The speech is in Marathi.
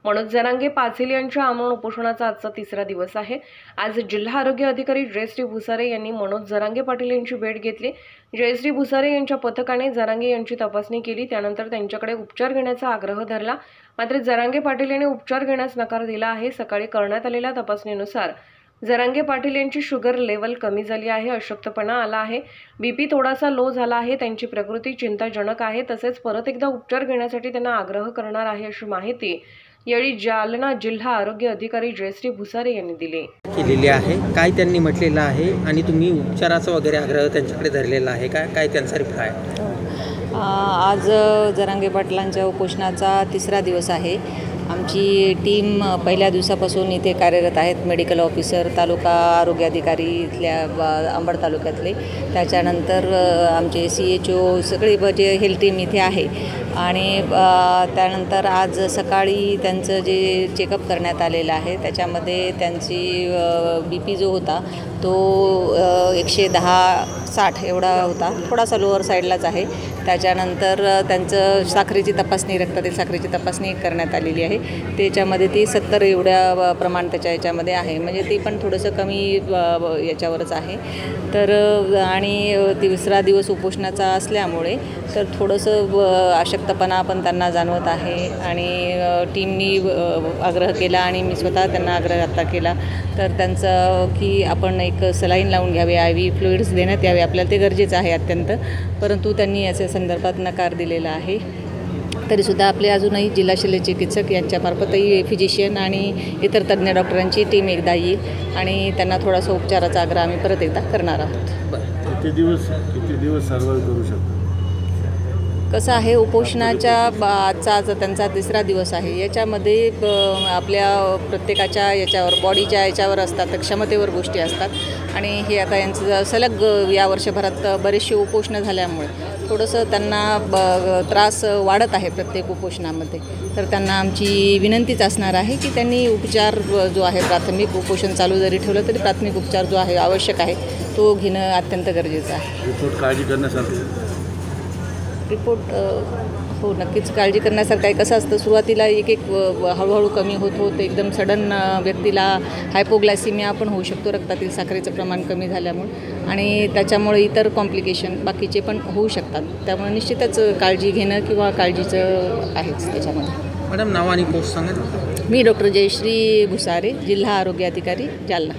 मनोज जरांगे पाटील यांच्या आमरण उपोषणाचा आजचा तिसरा दिवस आहे। आज जिल्हा आरोग्य अधिकारी जयश्री भुसारे यांनी मनोज जरांगे पाटील यांची भेट घेतली। जयश्री भुसारे यांच्या पथकाने जरांगे यांची तपासणी केली, त्यानंतर त्यांच्याकडे उपचार घेण्याचा आग्रह धरला। मात्र जरांगे पाटील यांनी उपचार घेण्यास नकार दिला आहे। सकाळी करण्यात आलेल्या तपासणीनुसार जरांगे पाटील यांची शुगर लेवल कमी झाली आहे, अशक्तपणा आला आहे, बीपी थोडासा लो झाला आहे, त्यांची प्रकृती चिंताजनक आहे, तसेच परत एकदा उपचार घेण्यासाठी त्यांना आग्रह करणार आहे, अशी माहिती यावेळी जालना जिल्हा आरोग्य अधिकारी जयश्री भुसारे यांनी दिली केलेली आहे। काय त्यांनी म्हटलेलं आहे आणि तुम्ही उपचाराचा वगैरे आग्रह त्यांच्याकडे धरलेला आहे का, काय त्यांचा रिप्लाय? आज जरांगे पाटलांच्या उपोषणाचा तिसरा दिवस आहे। आमची टीम पहिल्या दिवसापासून इथे कार्यरत आहेत। मेडिकल ऑफिसर, तालुका आरोग्य अधिकारी इथल्या अंबड तालुक्यातले, त्याच्यानंतर आमचे CHO सगळी जे हेल्थ टीम इथे आहे। आणि त्यानंतर आज सकाळी त्यांचं जे चेकअप करण्यात आलेलं आहे त्याच्यामध्ये त्यांची BP जो होता तो 110/60 एवढा होता, थोडासा लोअर साईडलाच आहे। त्याच्यानंतर त्यांचं साखरेची तपासणी, रक्तातील साखरेची तपासणी करण्यात आलेली आहे। त्याच्यामध्ये ती 70 एवढ्या प्रमाण त्याच्या याच्यामध्ये आहे, म्हणजे ते पण थोडंसं कमी याच्यावरच आहे। तर आणि तिसरा दिवस उपोषणाचा असल्यामुळे तर थोडंसं अशक्तपणा पण त्यांना जाणवत आहे। आणि टीमनी आग्रह केला आणि मी स्वतः त्यांना आग्रह आता केला तर त्यांचं की आपण एक सलाईन लावून घ्यावे, IV फ्लुइड्स देण्यात यावे, आपल्याला ते गरजेचं आहे अत्यंत, परंतु त्यांनी याच्या संदर्भात नकार दिलेला आहे। तरीसुद्धा आपले अजूनही जिल्हा शल्यचिकित्सक यांच्यामार्फतही फिजिशियन आणि इतर तज्ज्ञ डॉक्टरांची टीम एकदा येईल आणि त्यांना थोडासा उपचाराचा आग्रह आम्ही परत एकदा करणार आहोत। किती दिवस सर्व्हाइव्ह करू शकतो? कसं आहे, उपोषणाच्या आजचा त्यांचा तिसरा दिवस आहे। याच्यामध्ये आपल्या प्रत्येकाच्या याच्यावर, बॉडीच्या याच्यावर असतात, क्षमतेवर गोष्टी असतात। आणि हे आता यांचं सलग या वर्षभरात बरेचसे उपोषणं झाल्यामुळे थोडंसं त्यांना त्रास वाढत आहे प्रत्येक उपोषणामध्ये। तर त्यांना आमची विनंतीच असणार आहे की त्यांनी उपचार जो आहे, प्राथमिक उपोषण चालू जरी ठेवलं तरी प्राथमिक उपचार जो आहे आवश्यक आहे तो घेणं अत्यंत गरजेचं आहे। रिपोर्ट काळजी करण्यासारखं रिपोर्ट हो, नक्कीच काळजी करण्यासारखं आहे। कसं असतं, सुरुवातीला एक हळूहळू कमी होत एकदम सडन व्यक्तीला हायपोग्लायसिमिया पण होऊ शकतो, रक्तातील साखरेचं प्रमाण कमी झाल्यामुळे, आणि त्याच्यामुळे इतर कॉम्प्लिकेशन बाकीचे पण होऊ शकतात। त्यामुळे निश्चितच काळजी घेणं किंवा काळजीचं आहेच त्याच्यामध्ये। मॅडम, नाव आणि पोस्ट सांगा ना। मी डॉक्टर जयश्री भुसारे, जिल्हा आरोग्य अधिकारी, जालना।